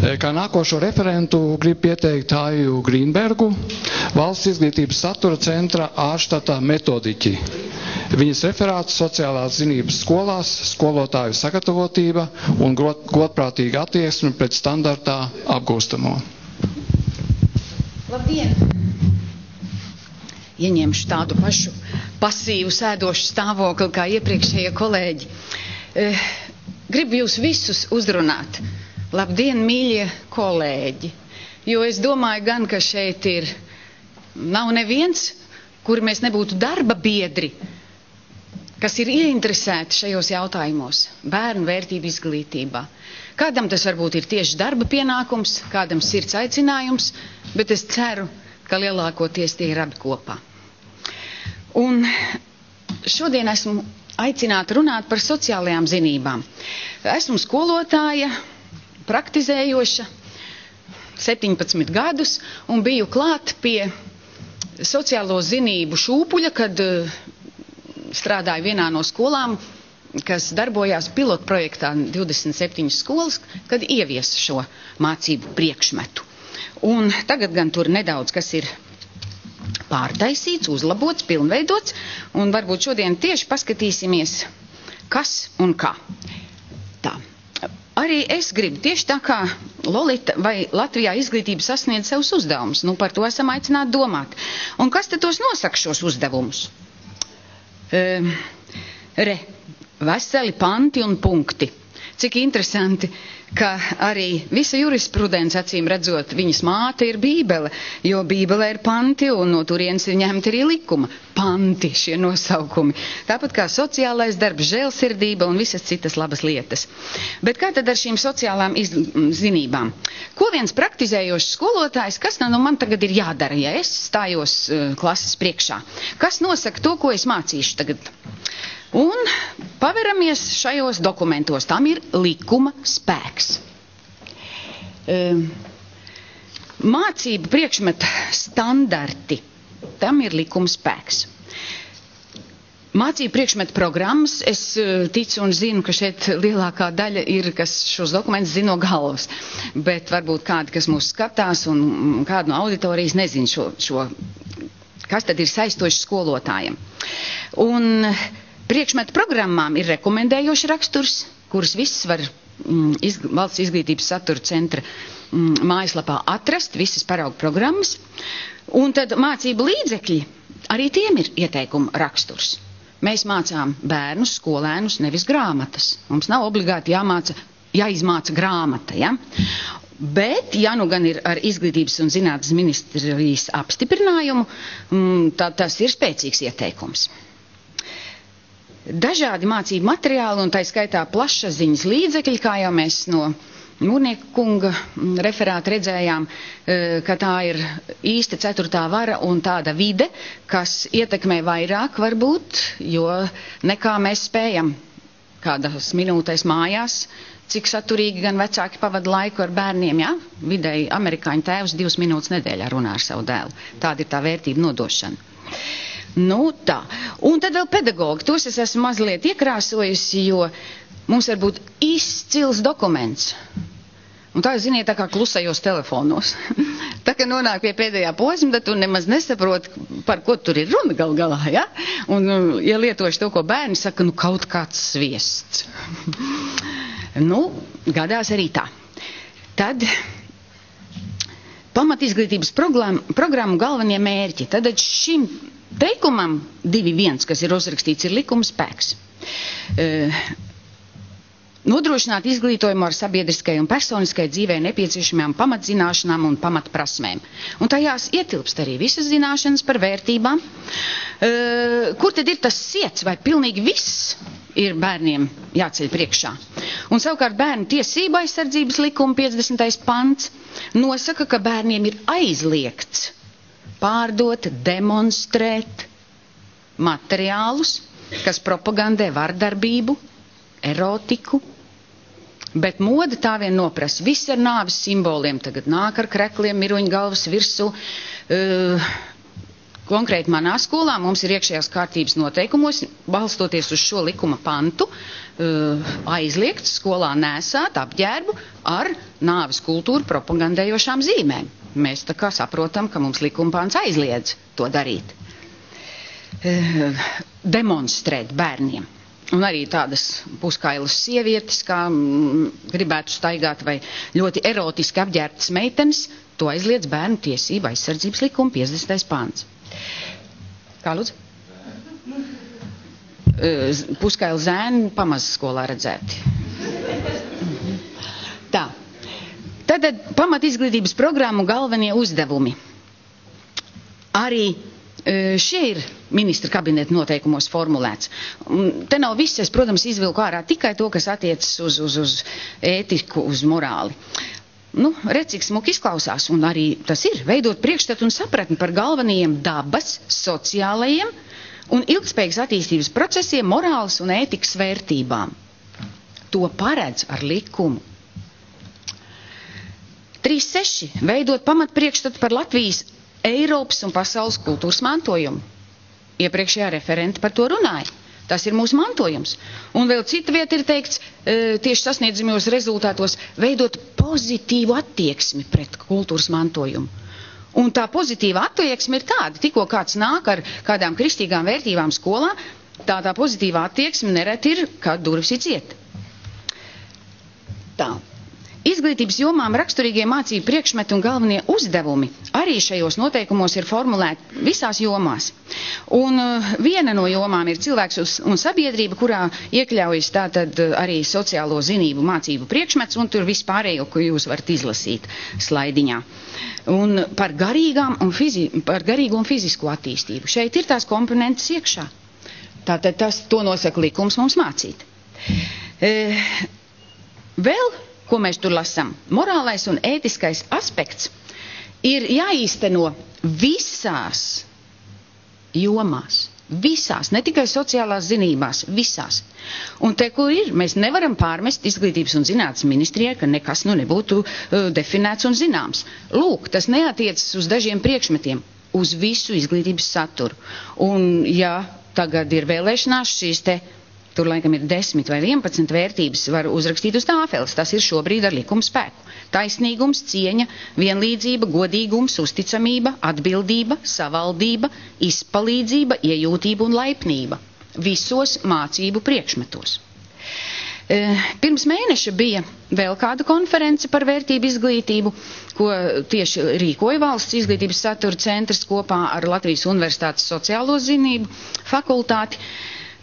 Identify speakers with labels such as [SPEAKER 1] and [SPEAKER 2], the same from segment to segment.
[SPEAKER 1] Kā nākošo referentu grib pieteikt Tāju Grīnbergu, Valsts izglītības satura centra ārštata metodiķi. Viņas referāts sociālās zinības skolās, skolotāju sagatavotība un godprātīga attieksme pret standartā apgūstamo.
[SPEAKER 2] Labdien! Ieņemšu tādu pašu pasīvu sēdošu stāvokli kā iepriekšējie kolēģi. Gribu jūs visus uzrunāt. Labdien, mīļie kolēģi! Jo es domāju gan, ka šeit nav neviens, kuri mēs nebūtu darba biedri, kas ir ieinteresēti šajos jautājumos, bērnu vērtību izglītībā. Kādam tas varbūt ir tieši darba pienākums, kādam sirds aicinājums, bet es ceru, ka lielākoties tie ir abi kopā. Un šodien esmu aicināta runāt par sociālajām zinībām. Esmu skolotāja, praktizējoša, 17 gadus, un biju klāt pie sociālo zinību šūpuļa, kad strādāju vienā no skolām, kas darbojās pilotprojektā 27 skolas, kad ieviesa šo mācību priekšmetu. Un tagad gan tur nedaudz, kas ir pārtaisīts, uzlabots, pilnveidots, un varbūt šodien tieši paskatīsimies, kas un kā. Tā. Arī es gribu, tieši tā kā Lolita, vai Latvijā izglītība sasniedz savus uzdevumus, par to esam aicināti domāt. Un kas tad tos nosaka šos uzdevumus? Veseli panti un punkti. Cik interesanti, ka arī visa jurisprudence, acīm redzot, viņas māte ir Bībele, jo Bībelē ir panti un no turienes ir ņemti arī likuma. Panti šie nosaukumi. Tāpat kā sociālais darbs, žēlsirdība un visas citas labas lietas. Bet kā tad ar šīm sociālām zinībām? Ko viens praktizējošs skolotājs, kas man tagad ir jādara, ja es stājos klases priekšā? Kas nosaka to, ko es mācīšu tagad? Un paveramies šajos dokumentos. Tam ir likuma spēks. Mācību priekšmeta standarti. Tam ir likuma spēks. Mācību priekšmeta programmas, es ticu un zinu, ka šeit lielākā daļa ir, kas šos dokumentus zino galvas. Bet varbūt kādi, kas mūs skatās un kādu no auditorijas nezin šo, kas tad ir saistoši skolotājiem. Un priekšmetu programmām ir rekomendējoši raksturs, kurus viss var Valsts izglītības satura centra mājaslapā atrast, visas paraugu programmas. Un tad mācību līdzekļi, arī tiem ir ieteikuma raksturs. Mēs mācām bērnus, skolēnus, nevis grāmatas. Mums nav obligāti jāizmāca grāmata, ja? Bet, ja nu gan ir ar Izglītības un zinātnes ministrijas apstiprinājumu, tas ir spēcīgs ieteikums. Dažādi mācību materiāli un tā skaitā plašsaziņas līdzekļi, kā jau mēs no Mūrnieka kunga referāta redzējām, ka tā ir īsta ceturtā vara un tāda vide, kas ietekmē vairāk varbūt, jo nekā mēs spējam kādas minūtēs mājās, cik saturīgi gan vecāki pavada laiku ar bērniem, ja? Vidēji amerikāņu tēvs 2 minūtes nedēļā runā ar savu dēlu. Tāda ir tā vērtība nodošana. Tā. Un tad vēl pedagogi. Tos es esmu mazliet iekrāsojusi, jo mums var būt izcils dokuments. Un tā, ziniet, tā kā klusajos telefonos. Tā kā nonāk pie pēdējā posma, tad tu nemaz nesaproti, par ko tur ir runa gal galā, ja? Un, ja lietoši to, ko bērni saka, kaut kāds sviests. Gadās arī tā. Tad pamatizglītības programmu galvenie mērķi. Tad šim teikumam 2.1, kas ir uzrakstīts, ir likuma spēks. Nodrošināt izglītojumu ar sabiedriskai un personiskai dzīvē nepieciešamām pamatzināšanām un pamatprasmēm. Un tajās ietilpst arī visas zināšanas par vērtībām. Kur tad ir tas siets, vai pilnīgi viss ir bērniem jāceļ priekšā? Un savukārt bērnu tiesību aizsardzības likuma 50. pants nosaka, ka bērniem ir aizliegts pārdot, demonstrēt materiālus, kas propagandē vardarbību, erotiku, bet moda tā vien noprasa. Viss ar nāves simboliem tagad nāk ar krekliem, miruņu galvas virsū, Konkrēti manā skolā mums ir iekšējās kārtības noteikumos, balstoties uz šo likuma pantu, aizliegts skolā nēsāt apģērbu ar nāves kultūru propagandējošām zīmēm. Mēs tā kā saprotam, ka mums likuma pants aizliedz to darīt. Demonstrēt bērniem. Un arī tādas puskailas sievietes, kā gribētu staigāt, vai ļoti erotiski apģērbtas meitenes, to aizliedz Bērnu tiesību aizsardzības likuma 50. pants. Kā lūdzu? Puskaila zēni pamazas skolā redzēti. Tā. Tad pamat izglītības programmu galvenie uzdevumi. Arī šie ir ministra kabineta noteikumos formulēts. Te nav viss, es, protams, izvilku ārā tikai to, kas attiecas uz ētiku, uz morāli. Redz, cik smuki izklausās, un arī tas ir veidot priekšstatu un sapratni par galvenajiem dabas, sociālajiem un ilgspējīgas attīstības procesiem, morāles un ētikas vērtībām. To paredz ar likumu. 3.6. Veidot pamatpriekšstatu par Latvijas, Eiropas un pasaules kultūras mantojumu. Iepriekšējā referenta par to runāja. Tas ir mūsu mantojums. Un vēl cita vieta ir teikts, tieši sasniedzamajos rezultātos, veidot pozitīvu attieksmi pret kultūras mantojumu. Un tā pozitīva attieksme ir tāda, tikko kāds nāk ar kādām kristīgām vērtībām skolā, tā pozitīvā attieksme nereti ir, kad durvis ir ciet. Tā. Izglītības jomām raksturīgie mācību priekšmeti un galvenie uzdevumi arī šajos noteikumos ir formulēti visās jomās. Un viena no jomām ir cilvēks un sabiedrība, kurā iekļaujas tātad arī sociālo zinību mācību priekšmets, un tur vispārējo, ko jūs varat izlasīt slaidiņā. Un par garīgu un fizisko attīstību. Šeit ir tās komponentes iekšā. Tātad to nosaka likums mums mācīt. Vēl ko mēs tur lasām? Morālais un ētiskais aspekts ir jāīsteno visās jomās. Visās, ne tikai sociālās zinībās, visās. Un te, kur ir, mēs nevaram pārmest izglītības un zinātnes ministrijai, ka nekas nebūtu definēts un zināms. Lūk, tas neatiecas uz dažiem priekšmetiem, uz visu izglītības saturu. Un ja tagad ir vēlēšanās šīs te, tur laikam ir 10 vai 11 vērtības, var uzrakstīt uz tāfeles. Tas ir šobrīd ar likuma spēku. Taisnīgums, cieņa, vienlīdzība, godīgums, uzticamība, atbildība, savaldība, izpalīdzība, iejūtība un laipnība. Visos mācību priekšmetos. Pirms mēneša bija vēl kāda konference par vērtību izglītību, ko tieši rīkoja Valsts izglītības satura centrs kopā ar Latvijas Universitātes sociālo zinību fakultāti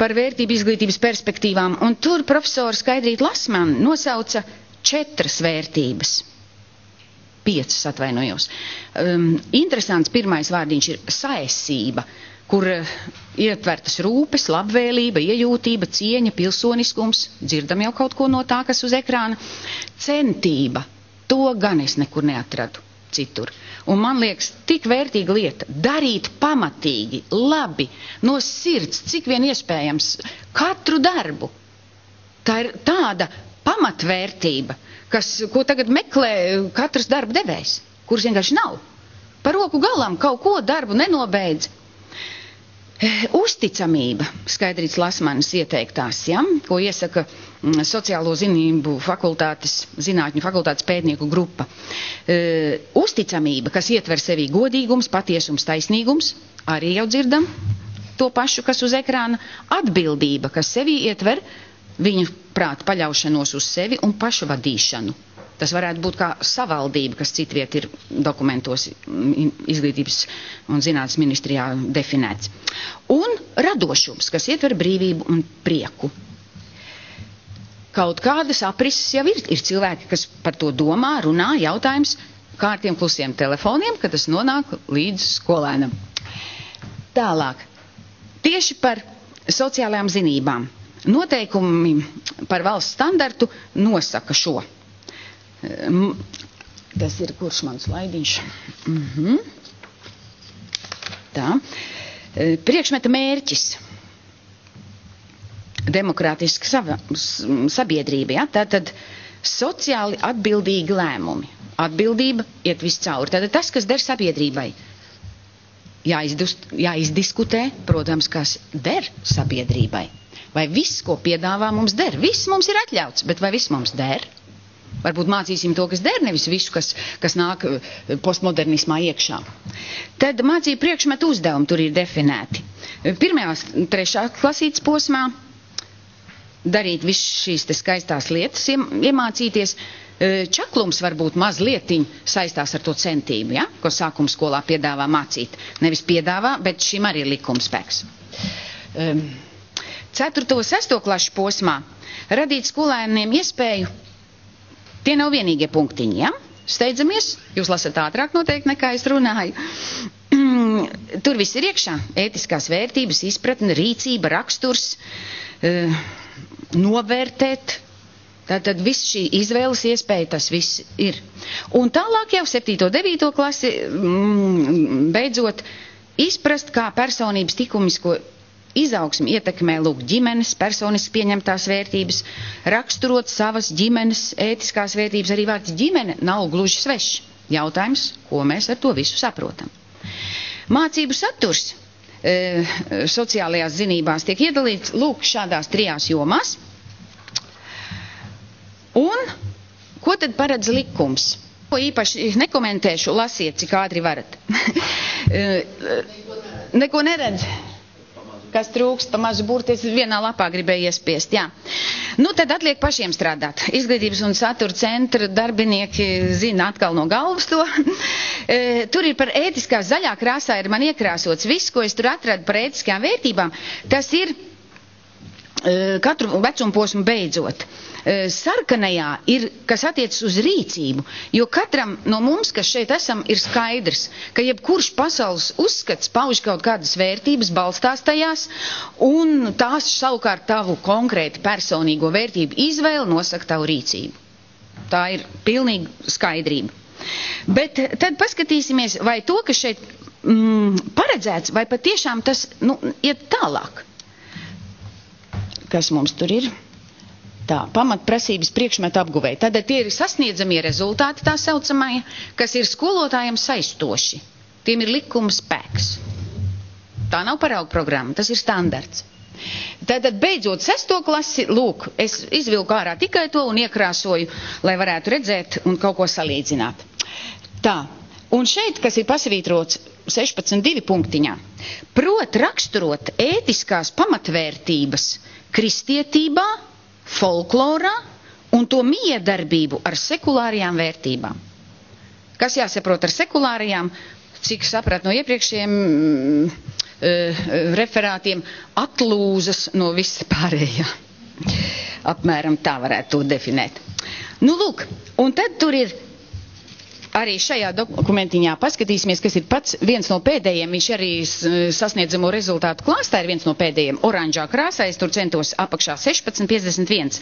[SPEAKER 2] par vērtību izglītības perspektīvām, un tur profesora Skaidrīta Lasmane nosauca 4 vērtības. 5, atvainojos. Interesants pirmais vārdiņš ir saesība, kur ietvertas rūpes, labvēlība, iejūtība, cieņa, pilsoniskums, dzirdam jau kaut ko no tā, kas uz ekrāna. Centība, to gan es nekur neatradu citur. Un man liekas, tik vērtīga lieta darīt pamatīgi, labi, no sirds, cik vien iespējams, katru darbu. Tā ir tāda pamatvērtība, ko tagad meklē katrs darba devējs, kurš vienkārši nav. Par roku galam kaut ko darbu nenobeidz. Uzticamība, Skaidrītas Lasmanes ieteiktās, ko iesaka sociālo zinību fakultātes, zinātņu fakultātes pētnieku grupa. Uzticamība, kas ietver sevī godīgums, patiesums, taisnīgums, arī jau dzirdam to pašu, kas uz ekrāna. Atbildība, kas sevī ietver viņu prātu paļaušanos uz sevi un pašu vadīšanu. Tas varētu būt kā savaldība, kas citviet ir dokumentos izglītības un zinātnes ministrijā definēts. Un radošums, kas ietver brīvību un prieku. Kaut kādas aprises jau ir cilvēki, kas par to domā, runā, jautājums, kā ar tiem klusiem telefoniem, kad tas nonāk līdz skolēnam. Tālāk, tieši par sociālajām zinībām. Noteikumi par valsts standartu nosaka šo. Tas ir kurš mans slaidiņš? Tā. Priekšmeta mērķis. Demokrātiska sabiedrība, tātad sociāli atbildīgi lēmumi. Atbildība iet viscauri. Tātad tas, kas der sabiedrībai. jāizdiskutē, protams, kas der sabiedrībai. Vai viss, ko piedāvā, mums der? Viss mums ir atļauts, bet vai viss mums der? Varbūt mācīsim to, kas der, nevis visu, kas nāk postmodernismā iekšā. Tad mācību priekšmetu uzdevumi tur ir definēti. 1. 3. klasītes posmā darīt visu šīs te skaistās lietas, iemācīties. Čaklums varbūt mazlietiņ saistās ar to centību, ja? Ko sākuma skolā piedāvā mācīt. Nevis piedāvā, bet šim arī ir likumspēks. 4. 6. klašu posmā radīt skolēniem iespēju, tie nav vienīgie punktiņi, ja? Steidzamies, jūs lasat ātrāk noteikti nekā es runāju. Tur viss ir iekšā, ētiskās vērtības, izpratne, rīcība, raksturs, novērtēt, tātad viss šī izvēles iespēja, tas viss ir. Un tālāk jau 7. 9. klasi, beidzot, izprast, kā personības likumisko izaugsmi ietekmē ģimenes, personiski pieņemtās vērtības, raksturot savas ģimenes ētiskās vērtības. Arī vārds ģimene nav gluži svešs. Jautājums, ko mēs ar to visu saprotam. Mācību saturs sociālajās zinībās tiek iedalīts lūk šādās 3 jomās. Un ko tad paredz likums? Ko īpaši nekomentēšu, lasiet, cik ātri varat. Neko neredz. Kas trūkst, pa mazu burti, es vienā lapā gribēju iespiest, jā. Nu, tad atliek pašiem strādāt. Izglītības un satura centra darbinieki zina atkal no galvas to. Tur ir par ētiskā zaļā krāsā ir man iekrāsots viss, ko es tur atradu par ētiskām vērtībām. Tas ir katru vecumu posmu beidzot. Sarkanajā ir, kas attiecas uz rīcību, jo katram no mums, kas šeit esam, ir skaidrs, ka jebkurš pasaules uzskats pauž kaut kādas vērtības, balstās tajās, un tās savukārt tavu konkrēti personīgo vērtību izvēli nosaka tavu rīcību. Tā ir pilnīga skaidrība. Bet tad paskatīsimies, vai to, kas šeit paredzēts, vai patiešām tas iet tālāk. Kas mums tur ir? Tā, pamatprasības priekšmetu apguvēja. Tad tie ir sasniedzamie rezultāti, tā saucamie, kas ir skolotājiem saistoši. Tiem ir likuma spēks. Tā nav parauga programma, tas ir standarts. Tad beidzot 6. klasi, lūk, es izvilku ārā tikai to un iekrāsoju, lai varētu redzēt un kaut ko salīdzināt. Tā, un šeit, kas ir pasvītrots 16.2 punktiņā, prot raksturot ētiskās pamatvērtības kristietībā, folklorā un to miedarbību ar sekulārajām vērtībām. Kas jāsaprot ar sekulārajām, cik saprat no iepriekšējiem referātiem, atlūzas no visa pārējā. Apmēram tā varētu to definēt. Nu, lūk, un tad tur ir arī šajā dokumentiņā paskatīsimies, kas ir pats viens no pēdējiem, viņš arī sasniedzamo rezultātu klāstā ir viens no pēdējiem, oranžā krāsā, es tur centos apakšā 16.51.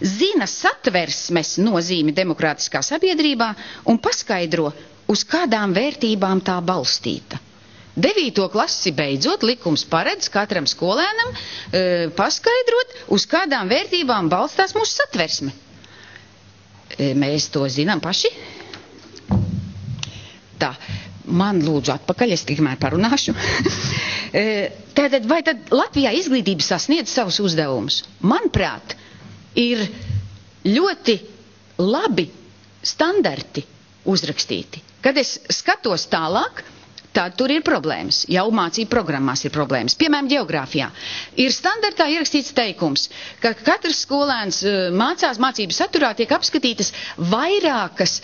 [SPEAKER 2] Zina satversmes nozīmi demokrātiskā sabiedrībā un paskaidro, uz kādām vērtībām tā balstīta. 9. klasi beidzot likums paredz katram skolēnam paskaidrot, uz kādām vērtībām balstās mūsu satversme. Mēs to zinām paši? Tā, man lūdzu atpakaļ, es tikmēr parunāšu. Tātad, vai tad Latvijā izglītība sasniedz savus uzdevumus? Manuprāt, ir ļoti labi standarti uzrakstīti. Kad es skatos tālāk, tad tur ir problēmas. Jau mācību programmās ir problēmas. Piemēram, ģeogrāfijā. Ir standartā ierakstīts teikums, ka katrs skolēns mācās, mācību saturā tiek apskatītas vairākas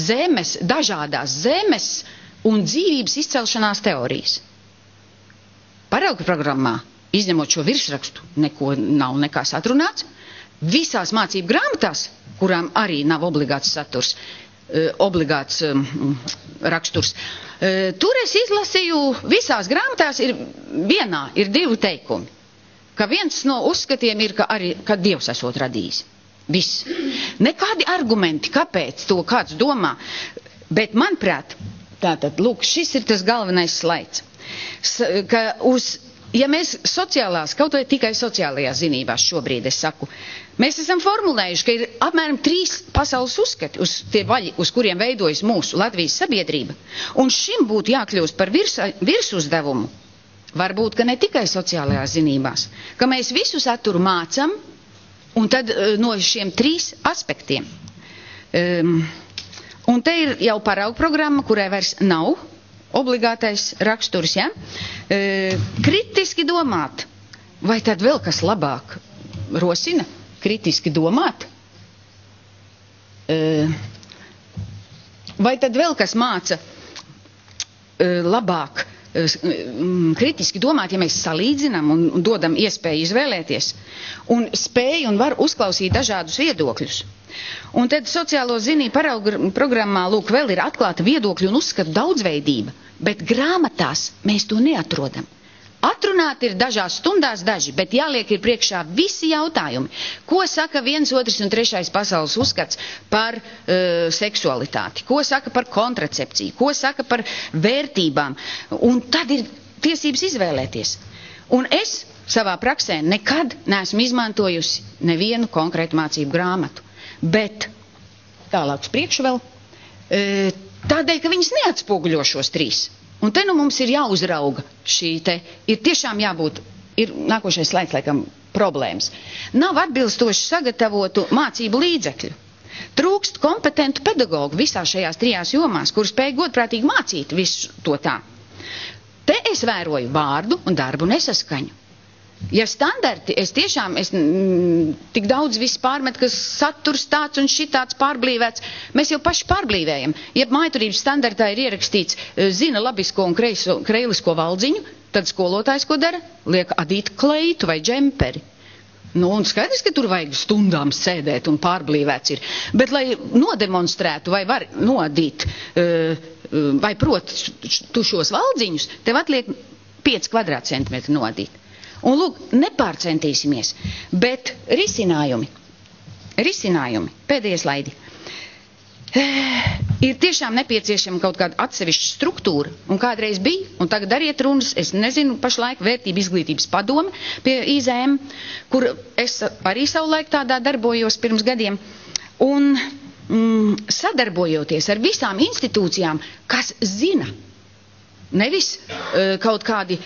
[SPEAKER 2] zemes, dažādās zemes un dzīvības izcelšanās teorijas. Parauga programmā, izņemot šo virsrakstu, neko nav nekas atrunāts. Visās mācību grāmatās, kurām arī nav obligāts saturs, obligāts raksturs, tur es izlasīju, visās grāmatās ir vienā, ir 2 teikumi. Ka viens no uzskatiem ir, ka Dievs esot radījis. Viss. Nekādi argumenti, kāpēc to kāds domā. Bet, manuprāt, tātad, lūk, šis ir tas galvenais slaids. Ka uz ja mēs kaut vai tikai sociālajās zinībās šobrīd, es saku, mēs esam formulējuši, ka ir apmēram 3 pasaules uzskati, uz tie vaļi, uz kuriem veidojas mūsu Latvijas sabiedrība, un šim būtu jākļūst par virsuzdevumu. Varbūt, ka ne tikai sociālajās zinībās, ka mēs visu saturu mācam, un tad no šiem 3 aspektiem. Un te ir jau paraugu programma, kurai vairs nav obligātais raksturs, ja? Kritiski domāt. Vai tad vēl kas labāk rosina? Kritiski domāt? Vai tad vēl kas māca labāk kritiski domāt, ja mēs salīdzinām un dodam iespēju izvēlēties un spēju un var uzklausīt dažādus viedokļus? Un tad sociālo zinību paraugu programmā, lūk, vēl ir atklāta viedokļu un uzskatu daudzveidība, bet grāmatās mēs to neatrodam. Atrunāti ir dažās stundās daži, bet jāliek ir priekšā visi jautājumi. Ko saka 1, 2 un 3 pasaules uzskats par seksualitāti? Ko saka par kontracepciju? Ko saka par vērtībām? Un tad ir tiesības izvēlēties. Un es savā praksē nekad neesmu izmantojusi nevienu konkrētu mācību grāmatu. Bet tālāk uz priekšu vēl, tādēļ, ka viņas neatspoguļo šos 3. Un te nu mums ir jāuzrauga šī te, ir tiešām jābūt, ir nākošais slaids laikam problēmas. Nav atbilstoši sagatavotu mācību līdzekļu. Trūkst kompetentu pedagogu visās šajās 3 jomās, kur spēj godprātīgi mācīt visu to tā. Te es vēroju vārdu un darbu nesaskaņu. Ja standarti, es tik daudz visu pārmet, ka saturs tāds un šitāds pārblīvēts, mēs jau paši pārblīvējam. Ja mājturības standartā ir ierakstīts zina labisko un kreilisko valdziņu, tad skolotājs ko dara? Liek adīt kleitu vai džemperi. Nu, un skaidrs, ka tur vajag stundām sēdēt un pārblīvēts ir. Bet, lai nodemonstrētu vai var nodīt, vai prot tu šos valdziņus, tev atliek 5 kvadrātcentimetri nodīt. Un lūk, nepārcentīsimies, bet risinājumi, pēdējie slaidi, ir tiešām nepieciešama kaut kāda atsevišķa struktūra, un kādreiz bija, un tagad dariet runas, es nezinu, pašlaik vērtību izglītības padome pie IZM, kur es arī savulaik tādā darbojos pirms gadiem, un sadarbojoties ar visām institūcijām, kas zina, nevis kaut kādi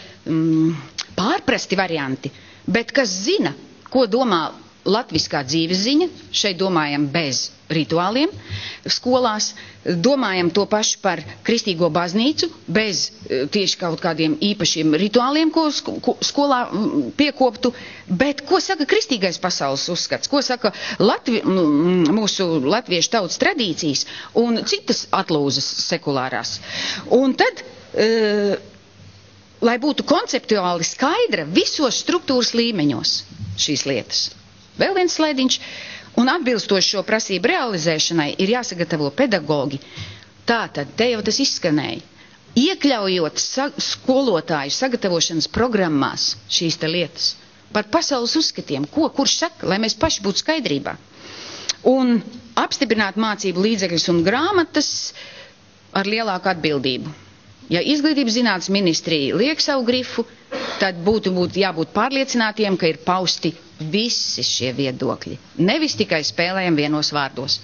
[SPEAKER 2] pārprasti varianti, bet kas zina, ko domā latviskā dzīves ziņa, šeit domājam bez rituāliem, skolās domājam to pašu par kristīgo baznīcu, bez tieši kaut kādiem īpašiem rituāliem, ko skolā piekoptu, bet ko saka kristīgais pasaules uzskats, ko saka mūsu latviešu tautas tradīcijas un citas atlūzas sekulārās. Un tad lai būtu konceptuāli skaidra visos struktūras līmeņos šīs lietas. Vēl viens slaidiņš, un atbilstoši šo prasību realizēšanai ir jāsagatavo pedagogi. Tātad, te jau tas izskanēja, iekļaujot skolotāju sagatavošanas programmās šīs te lietas par pasaules uzskatiem, kurš saka, lai mēs paši būtu skaidrībā. Un apstiprināt mācību līdzekļus un grāmatas ar lielāku atbildību. Ja izglītības zinātnes ministrija liek savu grifu, tad būtu jābūt pārliecinātiem, ka ir pausti visi šie viedokļi. Nevis tikai spēlējam vienos vārdos.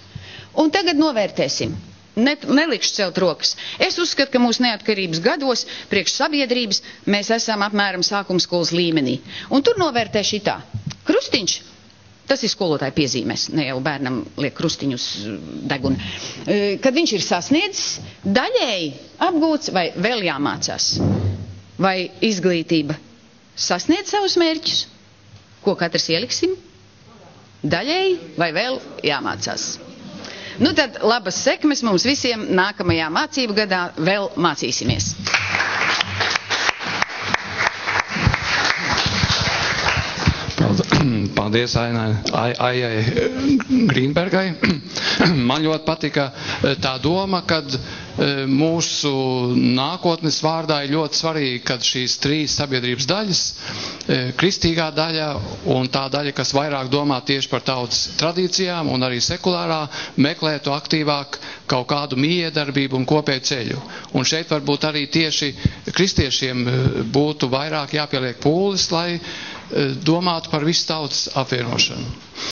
[SPEAKER 2] Un tagad novērtēsim. Nelikšu celt rokas. Es uzskatu, ka mūsu neatkarības gados priekš sabiedrības mēs esam apmēram sākumskolas līmenī. Un tur novērtē šitā. Krustiņš. Tas ir skolotāja piezīmēs, ne jau bērnam liek krustiņus deguna. Kad viņš ir sasniedzis, daļēji apgūts vai vēl jāmācās? Vai izglītība sasniedz savus mērķus? Ko katrs ieliksim? Daļēji vai vēl jāmācās? Nu tad labas sekmes mums visiem nākamajā mācību gadā vēl mācīsimies.
[SPEAKER 1] Paldies Aijai Grīnbergai. Man ļoti patika tā doma, kad mūsu nākotnes vārdā ir ļoti svarīgi, kad šīs 3 sabiedrības daļas, kristīgā daļa un tā daļa, kas vairāk domā tieši par tautas tradīcijām un arī sekulārā, meklētu aktīvāk kaut kādu miedarbību un kopēju ceļu. Un šeit varbūt arī tieši kristiešiem būtu vairāk jāpieliek pūles, lai domātu par visu tautas apvienošanu.